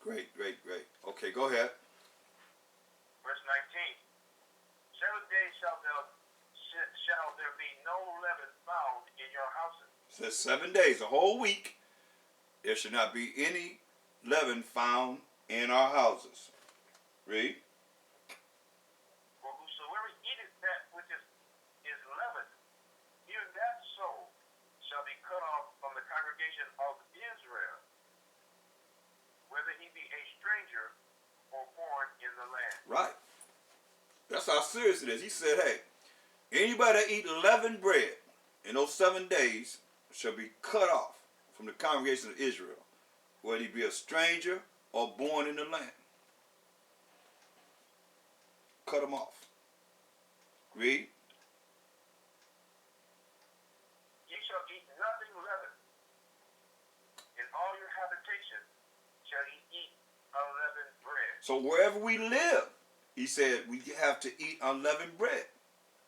Great, great, great. Okay, go ahead. Verse 19. 7 days shall there be no leaven found in your houses. It says 7 days, a whole week, there should not be any leaven found in our houses. Read. For whosoever eateth that which is leavened, even that soul shall be cut off from the congregation of Israel, whether he be a stranger or born in the land. Right. That's how serious it is. He said, hey, anybody that eat leavened bread in those 7 days shall be cut off from the congregation of Israel, whether he be a stranger or born in the land. Cut them off. Read. Ye shall eat nothing leavened. In all your habitation shall ye eat unleavened bread. So wherever we live, he said, we have to eat unleavened bread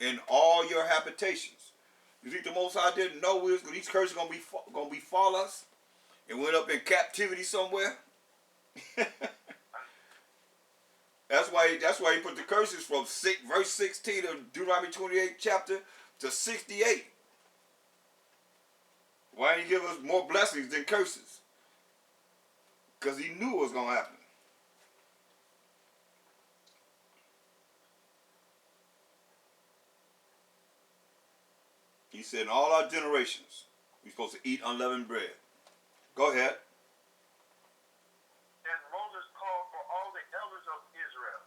in all your habitations. You think the Most High didn't know these curses going to befall us and went up in captivity somewhere? That's why he put the curses from verse 16 of Deuteronomy 28 chapter to 68. Why didn't he give us more blessings than curses? Because he knew what was going to happen. He said, in all our generations, we're supposed to eat unleavened bread. Go ahead. And Moses called for all the elders of Israel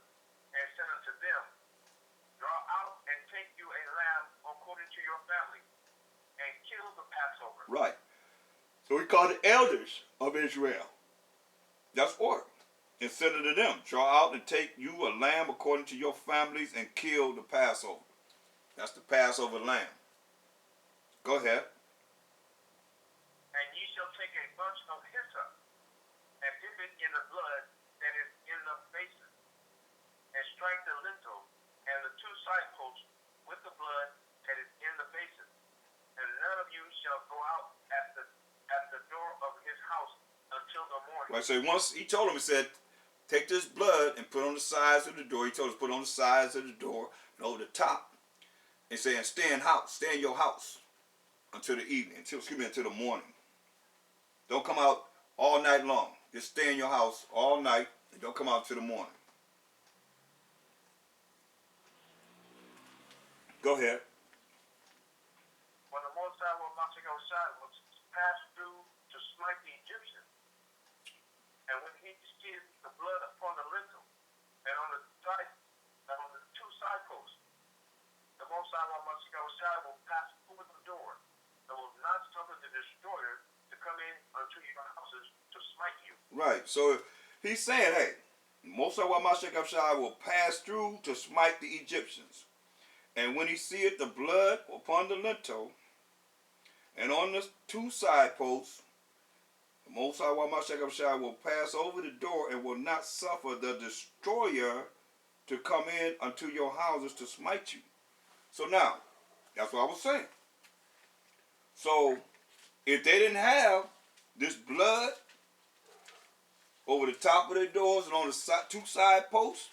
and said unto them, draw out and take you a lamb according to your family, and kill the Passover. Right. So he called the elders of Israel. That's order. And said unto them, draw out and take you a lamb according to your families and kill the Passover. That's the Passover lamb. Go ahead. And ye shall take a bunch of hyssop and dip it in the blood that is in the basin, and strike the lintel and the two side posts with the blood that is in the basin. And none of you shall go out at the door of his house until the morning. Right, so once he told him, he said, take this blood and put on the sides of the door. He told us to put on the sides of the door and over the top. And saying, stay in your house until the evening, until the morning. Don't come out all night long. Just stay in your house all night and don't come out till the morning. Go ahead. When the Most High was passed through to smite the Egyptians, and when he seeth the blood upon the lintel and on the two side posts, the Most High will pass over the door and will not suffer the destroyer to come in unto your houses to smite you. Right. So he's saying, hey, Most High will pass through to smite the Egyptians. And when he seeth the blood upon the lintel and on the two side posts, the Most High will pass over the door and will not suffer the destroyer to come in unto your houses to smite you. So now, that's what I was saying. So, if they didn't have this blood over the top of their doors and on the two side posts,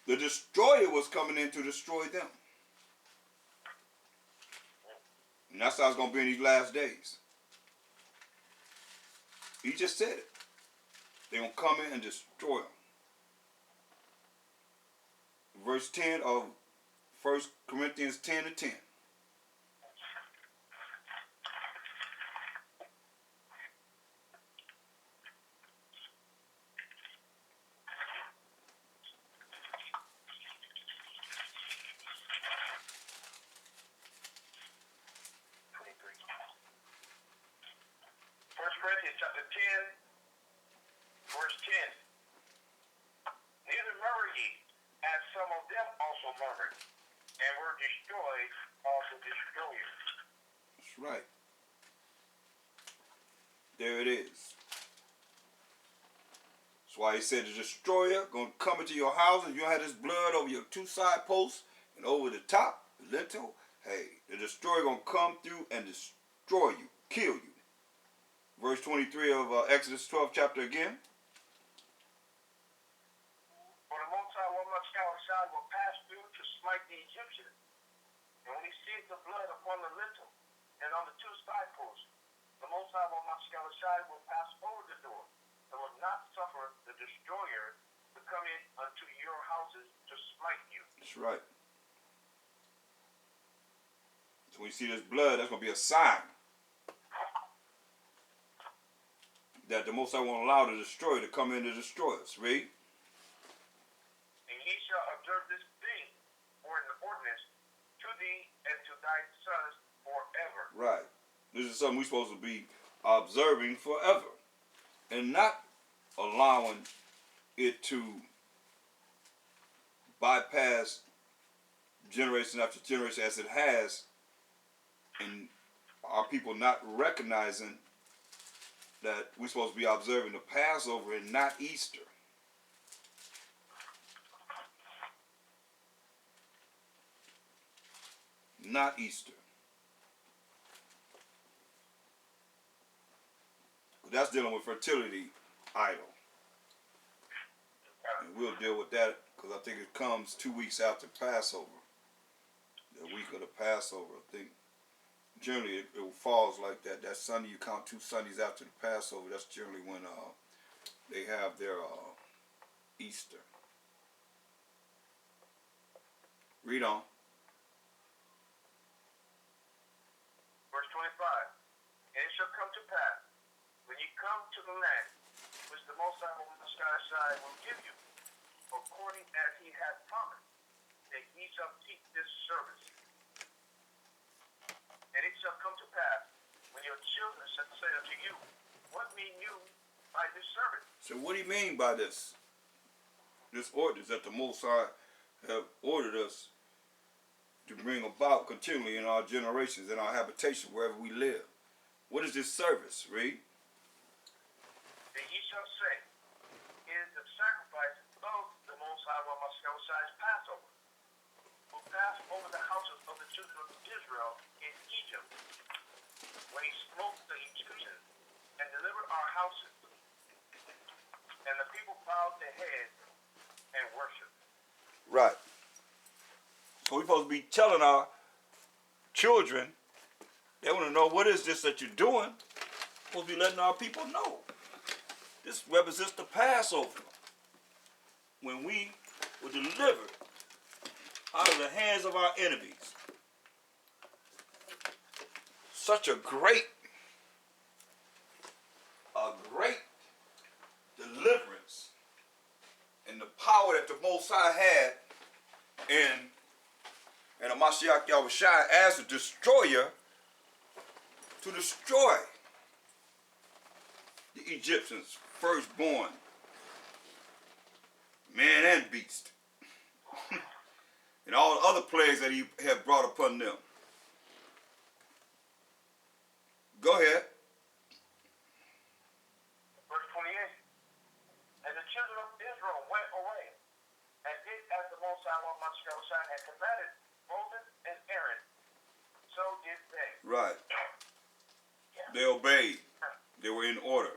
the destroyer was coming in to destroy them. And that's how it's going to be in these last days. He just said it. They're going to come in and destroy them. Verse 10 of 1 Corinthians 10 and 10. Corinthians chapter 10, verse 10. Neither murmur ye, as some of them also murmured, and were destroyed of the destroyer. That's right. There it is. That's why he said the destroyer going to come into your house, and you have this blood over your two side posts and over the top, the lintel. Hey, the destroyer going to come through and destroy you, kill you. Verse 23 of Exodus 12 chapter again. seeth the blood upon the lintel and on the two side posts, the Most High will pass over the door and will not suffer the destroyer to come in unto your houses to smite you. That's right. So when you see this blood, that's going to be a sign that the Most High won't allow the destroyer to come in to destroy us. Read. And ye shall observe this thing for an ordinance to thee and to thy sons forever. Right. This is something we're supposed to be observing forever and not allowing it to bypass generation after generation as it has, and our people not recognizing that we're supposed to be observing the Passover and not Easter. Not Easter. That's dealing with fertility idol. And we'll deal with that because I think it comes 2 weeks after Passover. The week of the Passover, I think. Generally, it falls like that. That Sunday, you count 2 Sundays after the Passover. That's generally when they have their Easter. Read on. Verse 25. And it shall come to pass, when ye come to the land, which the Most High will give you, according as he hath promised, that ye shall keep this service. And it shall come to pass, when your children shall say unto you, what mean you by this service? So what do you mean by this? This ordinance that the Most High have ordered us to bring about continually in our generations, in our habitation, wherever we live. What is this service? Read. That ye shall say, it is the sacrifice of the Most High Shai's Passover, who passed over the houses of the children of Israel in Egypt, when he smote the Egyptians and delivered our houses. And the people bowed their heads and worshiped. Right. So we're supposed to be telling our children, they want to know, what is this that you're doing? We're supposed to be letting our people know. This represents the Passover, when we were delivered out of the hands of our enemies. Such a great deliverance, and the power that the Most High had and a Mashiach Yahushua as a destroyer to destroy the Egyptians, firstborn, man and beast, and all the other plagues that he had brought upon them. Go ahead. Verse 28. And the children of Israel went away and did as the Most High had commanded Moses and Aaron. So did they. Right. They obeyed. They were in order.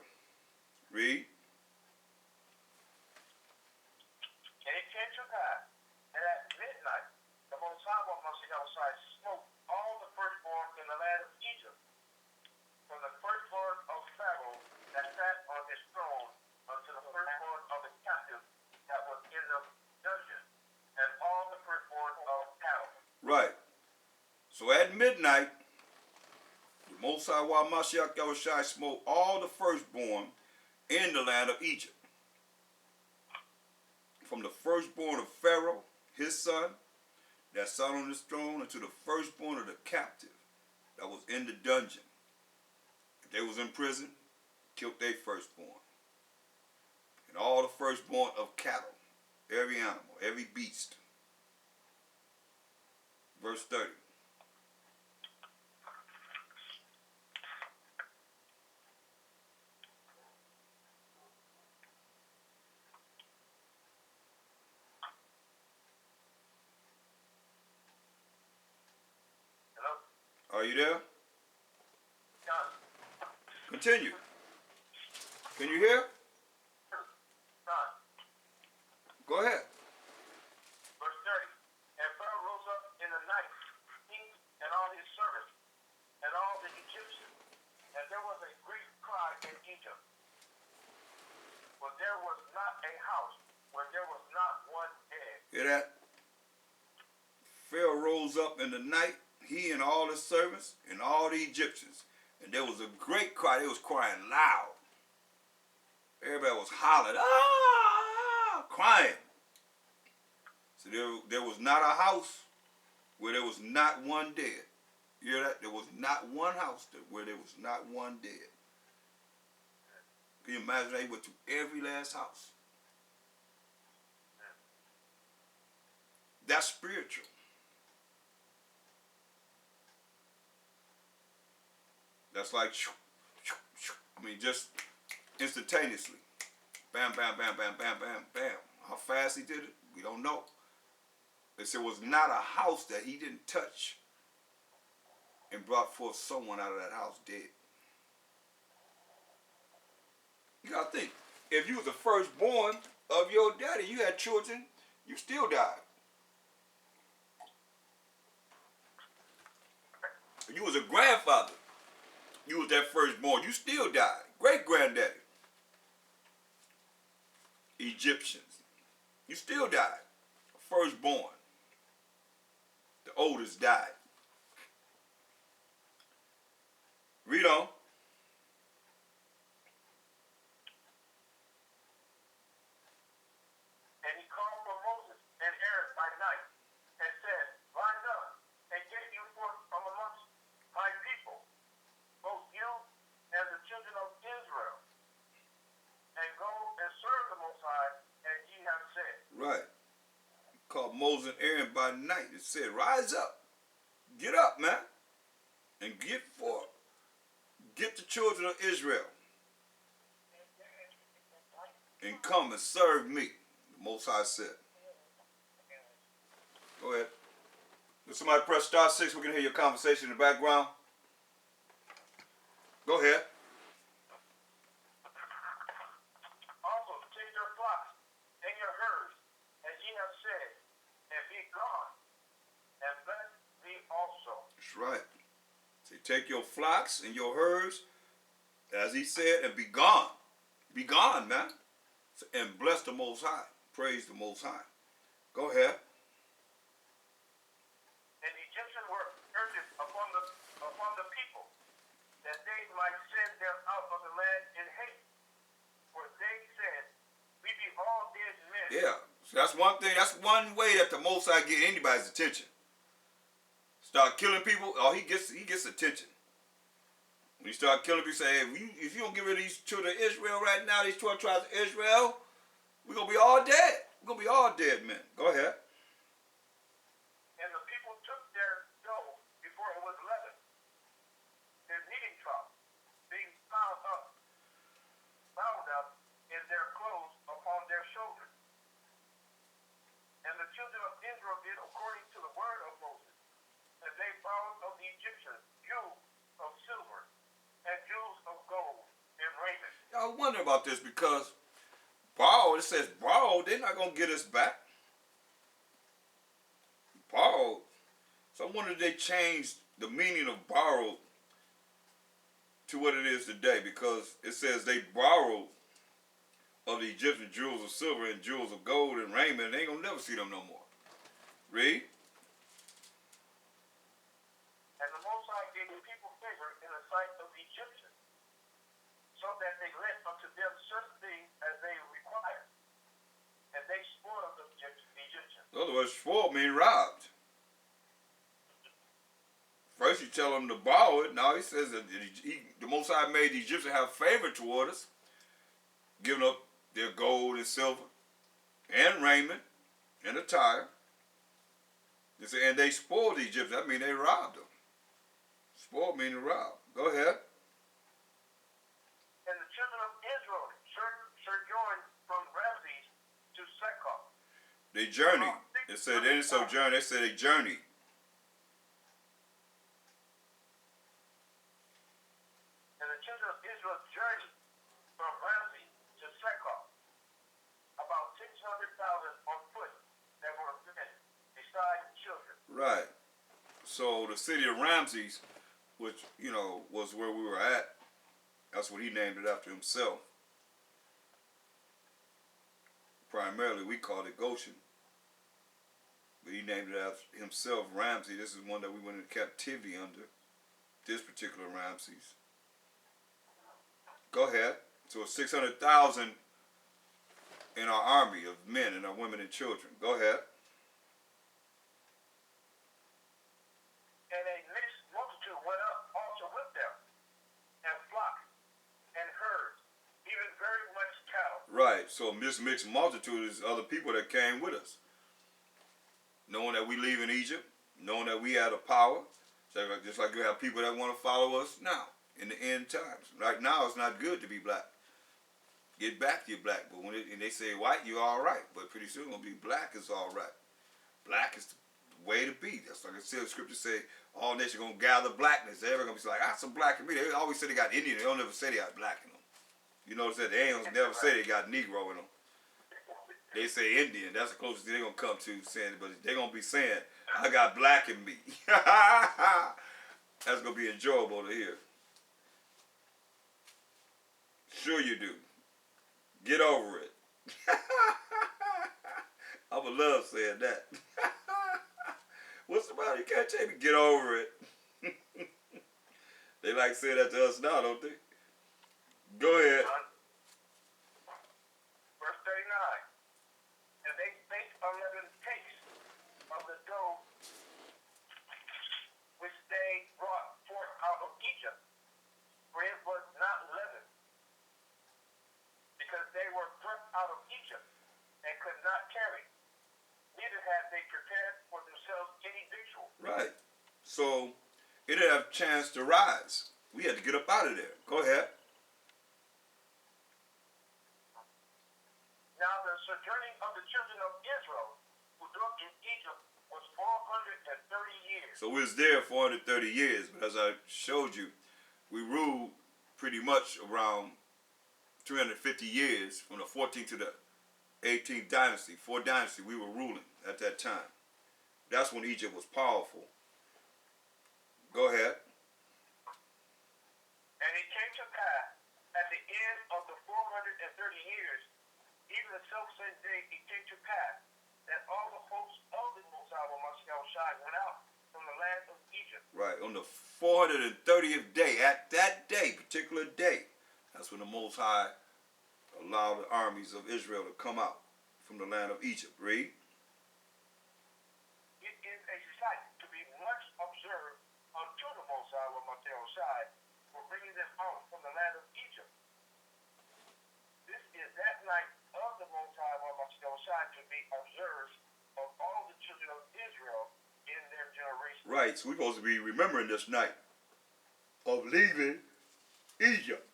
Read. And it came to pass that at midnight the Most High smote all the firstborn in the land of Egypt, from the firstborn of Pharaoh that sat on his throne unto the firstborn of the captive that was in the dungeon, and all the firstborn of cattle. Right. So at midnight, the Most High Mashiach Yahushua smote all the firstborn in the land of Egypt, from the firstborn of Pharaoh, his son, that sat on his throne, unto the firstborn of the captive that was in the dungeon. If they was in prison, killed their firstborn. And all the firstborn of cattle, every animal, every beast. Verse 30. Hello? Are you there? Done. Continue. Can you hear? Done. Go ahead. Verse 30. And Pharaoh rose up in the night, he and Egypt. For there was not a house where there was not one dead. Hear that? Pharaoh rose up in the night, he and all his servants and all the Egyptians. And there was a great cry. They was crying loud. Everybody was hollering, ah, crying. So there was not a house where there was not one dead. You hear that? There was not one house where there was not one dead. Can you imagine they went to every last house? That's spiritual. That's like, I mean, just instantaneously. Bam, bam, bam, bam, bam, bam, bam. How fast he did it, we don't know. They said it was not a house that he didn't touch and brought forth someone out of that house dead. You gotta think, if you was the firstborn of your daddy, you had children, you still died. If you was a grandfather, you was that firstborn, you still died. Great granddaddy. Egyptians, you still died. Firstborn. The oldest died. Read on. And he called for Moses and Aaron by night and said, rise up and get you forth from amongst my people, both you and the children of Israel, and go and serve the Most High as ye have said. Right. He called Moses and Aaron by night and said, rise up. Get up, man. And get forth. Get the children of Israel. And come and serve me. The Most High said. Go ahead. If somebody press *6, we can hear your conversation in the background. Go ahead. Also take your flocks and your herds, as ye have said, and be gone, and bless thee also. That's right. Say, take your flocks and your herds, as he said, and be gone. Be gone, man. And bless the Most High. Praise the Most High. Go ahead. And the Egyptians were urgent upon the people, that they might send them out of the land in haste. For they said, we be all dead men. Yeah. So that's one thing. That's one way that the Most High get anybody's attention. Start killing people, oh, he gets attention. When you start killing people, say, hey, if you don't get rid of these children of Israel right now, these 12 tribes of Israel, we're going to be all dead. We're going to be all dead men. Go ahead. And the people took their dough before it was leavened, their kneading trough being bound up in their clothes upon their shoulders. And the children of Israel did according to the word of Moses. And they borrowed of the Egyptians jewels of silver and jewels of gold and raiment. I wonder about this because borrowed, it says borrowed, they're not going to get us back. Borrowed. So I wonder if they changed the meaning of borrowed to what it is today because it says they borrowed of the Egyptian jewels of silver and jewels of gold and raiment, and they ain't going to never see them no more. Read. And the Most High gave the people favor in the sight of the Egyptians, so that they lent unto them certain things as they required. And they spoiled the Egyptians. In other words, spoiled mean robbed. First you tell them to borrow it. Now he says that the Most High made the Egyptians have favor toward us, giving up their gold and silver and raiment and attire. And they spoiled the Egyptians. That means they robbed them. Spoiled meaning robbed. Go ahead. And the children of Israel sojourned from Ramses to Succoth. They journeyed. It said they didn't sojourn. They said they journeyed. And the children of Israel journeyed from Ramses to Succoth, about 600,000 on foot that were men, besides children. Right. So the city of Ramses, which, was where we were at, That's what he named it after himself. Primarily, we called it Goshen. But he named it after himself, Ramses. This is one that we went into captivity under. This particular Ramses. Go ahead. So it's 600,000 in our army of men and our women and children. Go ahead. And a mixed multitude went up also with them, and flocks, and herds, even very much cattle. Right. So this mixed multitude is other people that came with us. Knowing that we leave in Egypt, knowing that we had a power, just like you have people that want to follow us now in the end times. Right now, it's not good to be black. Get back, you're black. But when and they say white, you're all right. But pretty soon, it's going to be black is all right. Black is the way to be. That's like I said, the scripture say, all nations going to gather blackness. They're going to be like, some black in me. They always say they got Indian. They don't never say they got black in them. You notice that they ain't never say they got Negro in them. They say Indian. That's the closest thing they're going to come to saying it. But they're going to be saying, I got black in me. That's going to be enjoyable to hear. Sure you do. Get over it. I would love saying that. What's the matter? You can't tell me get over it. They like saying that to us now, don't they? Go ahead. Verse 39. And they baked unleavened cakes of the dough which they brought forth out of Egypt, for it was not leavened, because they were brought out of Egypt and could not carry. Neither had they prepared for themselves any victual. Right. So it didn't have a chance to rise. We had to get up out of there. Go ahead. Now the sojourning of the children of Israel who dwelt in Egypt was 430 years. So we was there 430 years, but as I showed you, we ruled pretty much around 350 years from the 14th to the 18th dynasty. 4 dynasty we were ruling at that time. That's when Egypt was powerful. Go ahead. And it came to pass at the end of the 430 years, even the selfsame day it came to pass that all the hosts of the Most High went out from the land of Egypt. Right, on the 430th day, at that day, particular day, that's when the Most High allowed the armies of Israel to come out from the land of Egypt. Read. It is a sight to be much observed unto the Most High for bringing them out from the land of Egypt. This is that night of the Most High to be observed of all the children of Israel in their generation. Right, so we're supposed to be remembering this night of leaving Egypt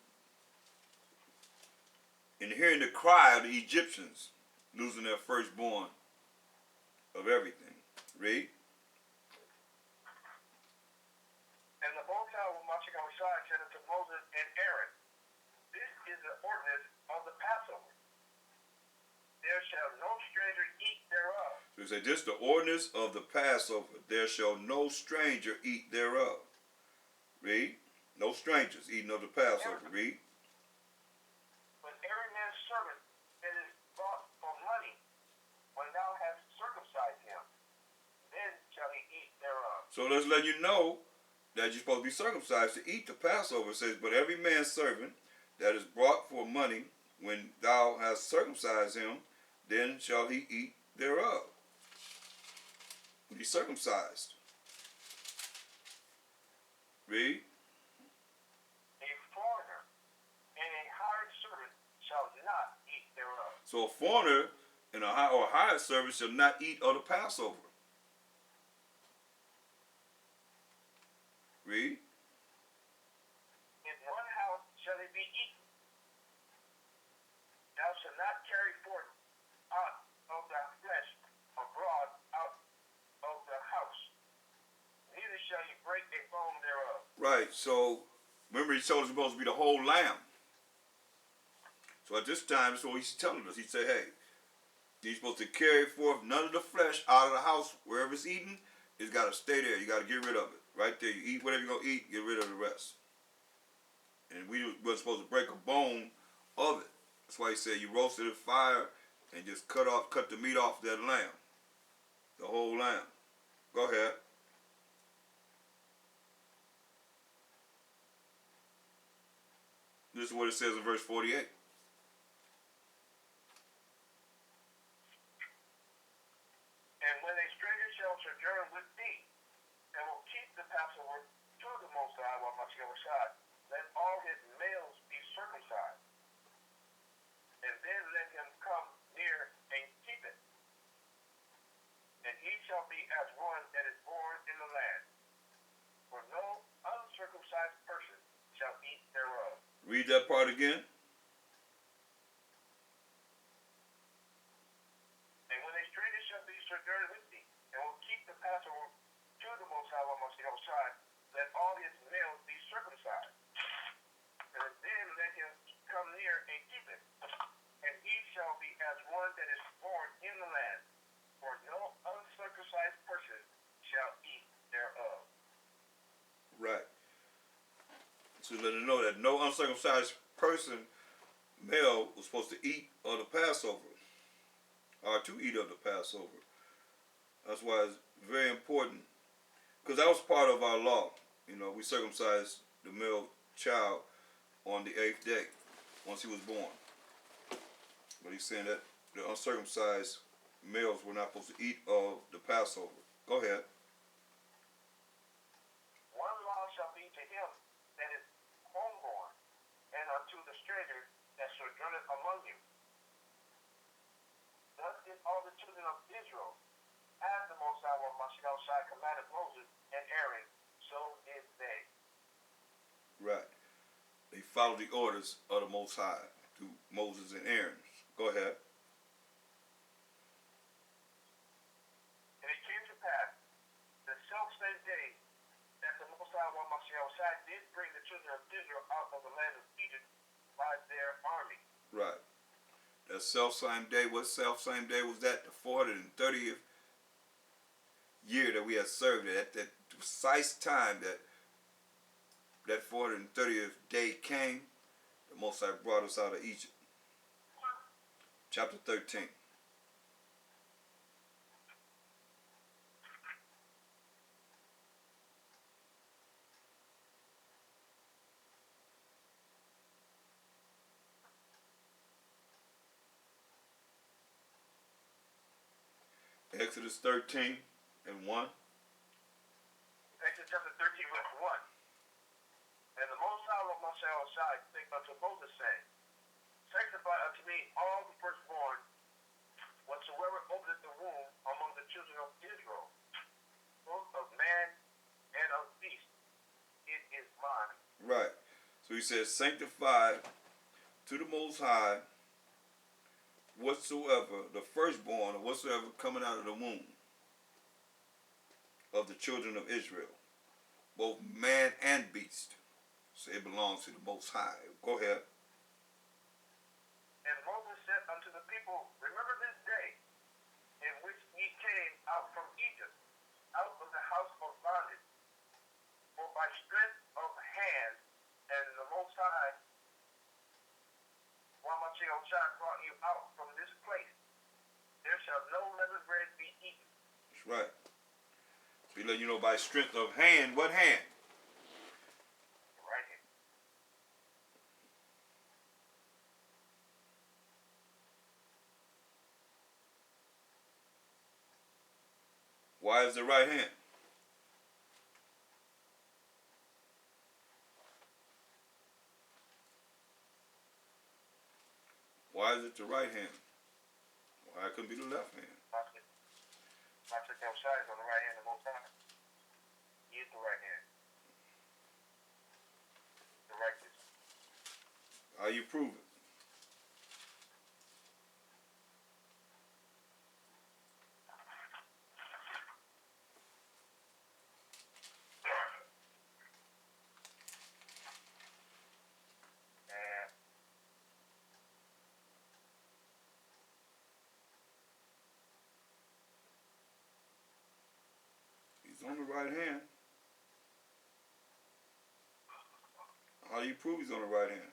and hearing the cry of the Egyptians losing their firstborn of everything. Read. And the Most High said unto Moses and Aaron, this is the ordinance of the Passover. There shall no stranger eat thereof. So he said, this is the ordinance of the Passover. There shall no stranger eat thereof. Read. No strangers eating of the Passover. Read. But every man's servant that is bought for money, when thou hast circumcised him, then shall he eat thereof. So let's let you know that you're supposed to be circumcised to eat the Passover. It says, but every man's servant that is brought for money, when thou hast circumcised him, then shall he eat thereof. Be circumcised. Read. A foreigner and a hired servant shall not eat thereof. So a foreigner and a hired servant shall not eat of the Passover. Read. In one house shall it be eaten. Thou shalt not carry forth out of thy flesh abroad out of the house. Neither shall you break a bone thereof. Right, so remember he told us it's supposed to be the whole lamb. So at this time, that's what he's telling us. He said, hey, you're supposed to carry forth none of the flesh out of the house. Wherever it's eaten, it's got to stay there. You got to get rid of it. Right there. You eat whatever you're going to eat, get rid of the rest. and we wasn't supposed to break a bone of it. That's why he said you roasted it fire and just cut the meat off that lamb, the whole lamb. Go ahead. This is what it says in verse 48. And when a stranger shall sojourn with thee, and will keep the Passover to the Most High while Mashiach, let all his males be circumcised, and then let him come near and keep it. And he shall be as one that is born in the land, for no uncircumcised person shall eat thereof. Read that part again. And when a stranger shall be sojourning with thee, and will keep the Passover to the Most High while Mashiach, let all his males be circumcised, and then let him come near and keep it. And he shall be as one that is born in the land, for no uncircumcised person shall eat thereof. Right. So let them know that no uncircumcised person, male, was supposed to eat of the Passover, or to eat of the Passover. That's why it's very important, because that was part of our law. You know, we circumcised the male child on the 8th day, once he was born. But he's saying that the uncircumcised males were not supposed to eat of the Passover. Go ahead. One law shall be to him that is homeborn, and unto the stranger that sojourneth among you. Thus did all the children of Israel, as the Most High Mashiach commanded Moses and Aaron, so did they. Right. They followed the orders of the Most High through Moses and Aaron. Go ahead. And it came to pass, the selfsame day, that the Most High Mashiach did bring the children of Israel out of the land of Egypt by their army. Right. That self-same day, what self-same day was that? The 430th year that we had served it. At that precise time that 430th day came, the Most High brought us out of Egypt. Chapter 13. Exodus 13 and 1. Exodus chapter 13, verse 1. And the Most High Mashiach spake unto Moses, saying, Sanctify unto me all the firstborn, whatsoever openeth the womb among the children of Israel, both of man and of beast. It is mine. Right. So he says, sanctify to the Most High whatsoever, the firstborn, or whatsoever coming out of the womb of the children of Israel, both man and beast. So it belongs to the Most High. Go ahead. And Moses said unto the people, Remember this day in which ye came out from Egypt, out of the house of bondage. For by strength of hand and the Most High, while Mashiach brought you out from this place, there shall no leavened bread be eaten. That's right. So he let you know by strength of hand. What hand? Right here. Why is the right hand? Why is it the right hand? Why couldn't it be the left hand? Mashiach is on the right hand of the Most High. He is the right hand. The righteous. How you prove it? He's on the right hand. How you prove he's on the right hand?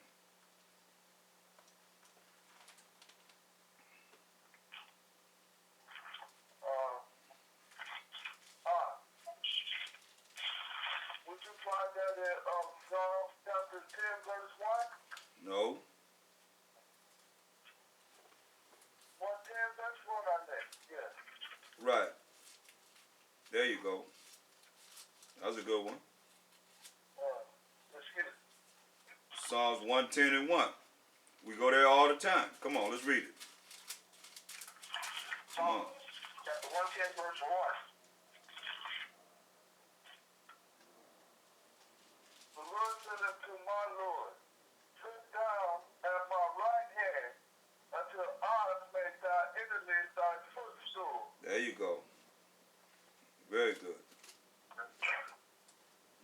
Would you find that in Psalm chapter 10, verse 1? No. 110, verse 1, I think. Yes. Right. There you go. That was a good one. Let's get it. Psalms 110 and 1. We go there all the time. Come on, let's read it. Come on. Chapter 110, verse 1. The Lord said unto my Lord, sit down at my right hand until I make thy enemies thy footstool. There you go. Very good.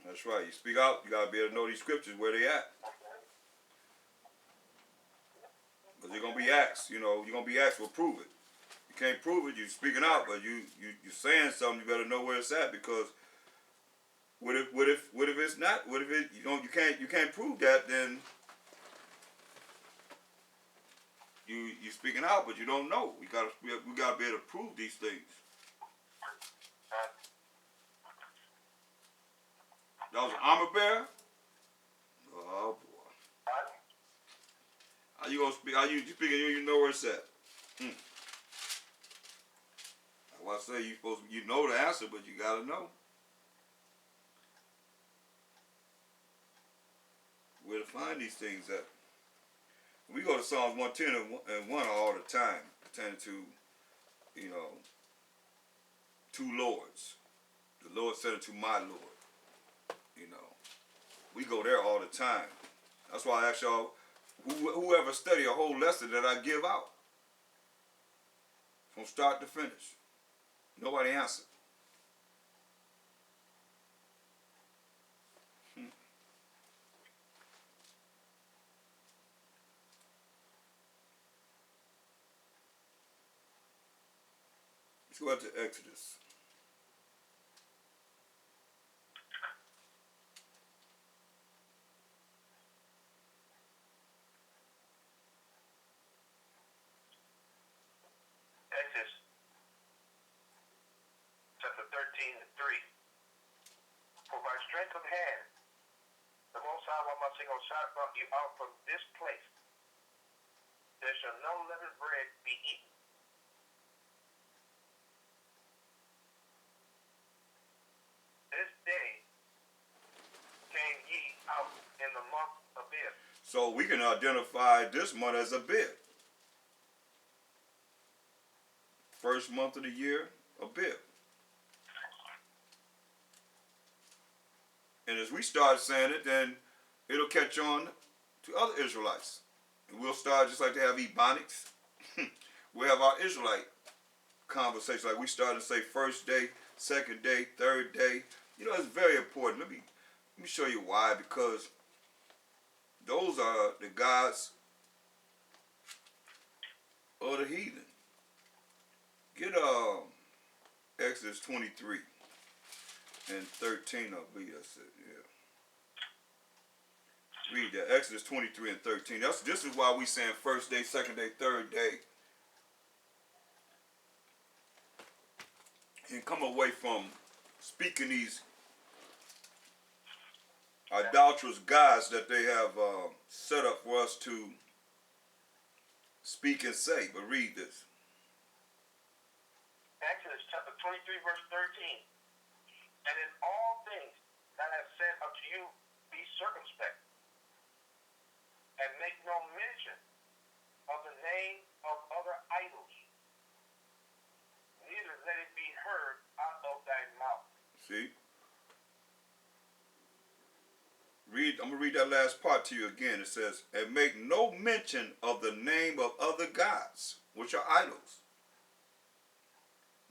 That's right. You speak out, you got to be able to know these scriptures, where they at. Because you're going to be asked, you're going to be asked, well, prove it. You can't prove it, you're speaking out, but you're saying something, you better know where it's at, because what if it's not, what if it, you can't prove that, then you're speaking out, but you don't know. We got to be able to prove these things. That was an armor bearer? Oh boy. How you gonna speak? How you speaking? You know where it's at. That's why I say you know the answer, but you gotta know where to find these things at. We go to Psalms 110 and 1 all the time, pertaining to, two lords. The Lord said unto my Lord. We go there all the time. That's why I ask y'all, whoever study a whole lesson that I give out, from start to finish, nobody answered. Let's go out to Exodus. Exodus chapter 13 and 3. For by strength of hand, the Most High shall brought you out from this place. There shall no leavened bread be eaten. This day came ye out in the month of Abib. So we can identify this month as Abib. First month of the year, Abib. And as we start saying it, then it'll catch on to other Israelites. And we'll start, just like they have Ebonics, we'll have our Israelite conversation. Like we started to say first day, second day, third day. It's very important. Let me show you why. Because those are the gods of the heathen. Get Exodus 23 and 13, I believe that's it, yeah. Read that, Exodus 23 and 13. This is why we saying first day, second day, third day. And come away from speaking these idolatrous gods that they have set up for us to speak and say. But read this. Exodus chapter 23, verse 13. And in all things that I have said unto you, be circumspect, and make no mention of the name of other idols, neither let it be heard out of thy mouth. See? I'm going to read that last part to you again. It says, and make no mention of the name of other gods, which are idols.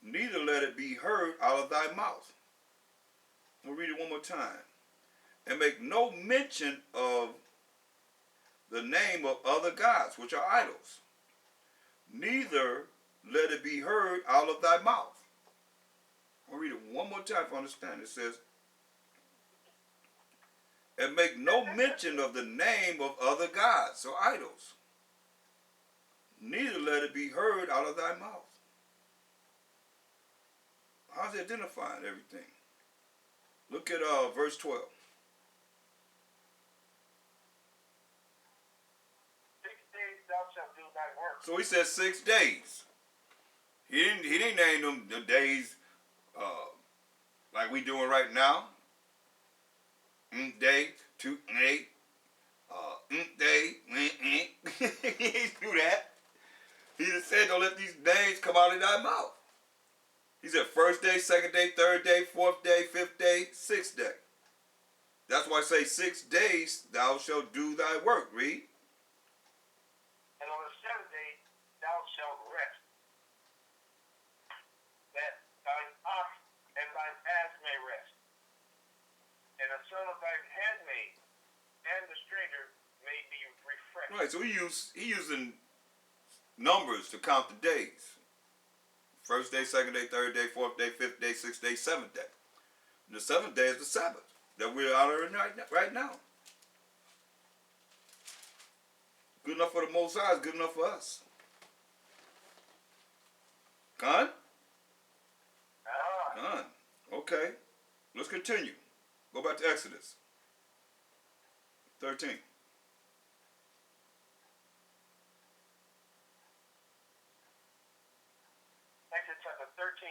Neither let it be heard out of thy mouth. I'm going to read it one more time. And make no mention of the name of other gods, which are idols. Neither let it be heard out of thy mouth. I'll read it one more time to understand. It says, and make no mention of the name of other gods or idols. Neither let it be heard out of thy mouth. How's he identifying everything? Look at verse 12. 6 days thou shalt do thy work. So he says 6 days. He didn't name them the days like we doing right now. Day, 2, 8, day, he didn't do that. He just said, don't let these names come out of thy mouth. He said first day, second day, third day, fourth day, fifth day, sixth day. That's why I say 6 days thou shalt do thy work. Read. And on the 7th day thou shalt rest, that thine ox and thine ass may rest, and the son of thine handmaid and the stranger may be refreshed. Right, so he using numbers to count the days. First day, second day, third day, fourth day, fifth day, sixth day, seventh day. And the 7th day is the Sabbath that we're honoring right now. Good enough for the Most High is good enough for us. Con? Con. Okay. Let's continue. Go back to Exodus 13. Exodus chapter 13,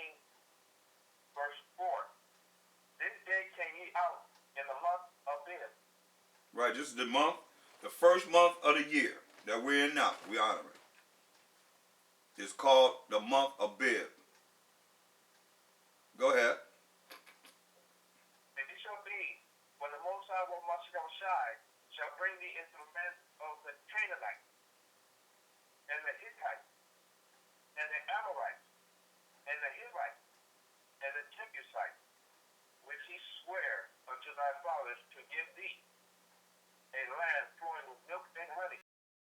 verse 4. This day came ye out in the month of Abib. Right, this is the month, the first month of the year that we're in now. We honor it. It's called the month of Abib. Go ahead. And it shall be, when the Most High shall bring thee into the land of the Canaanites, and the Hittites, and the Amorites, and the Hivites, and the Jebusites, which he sware unto thy fathers to give thee, a land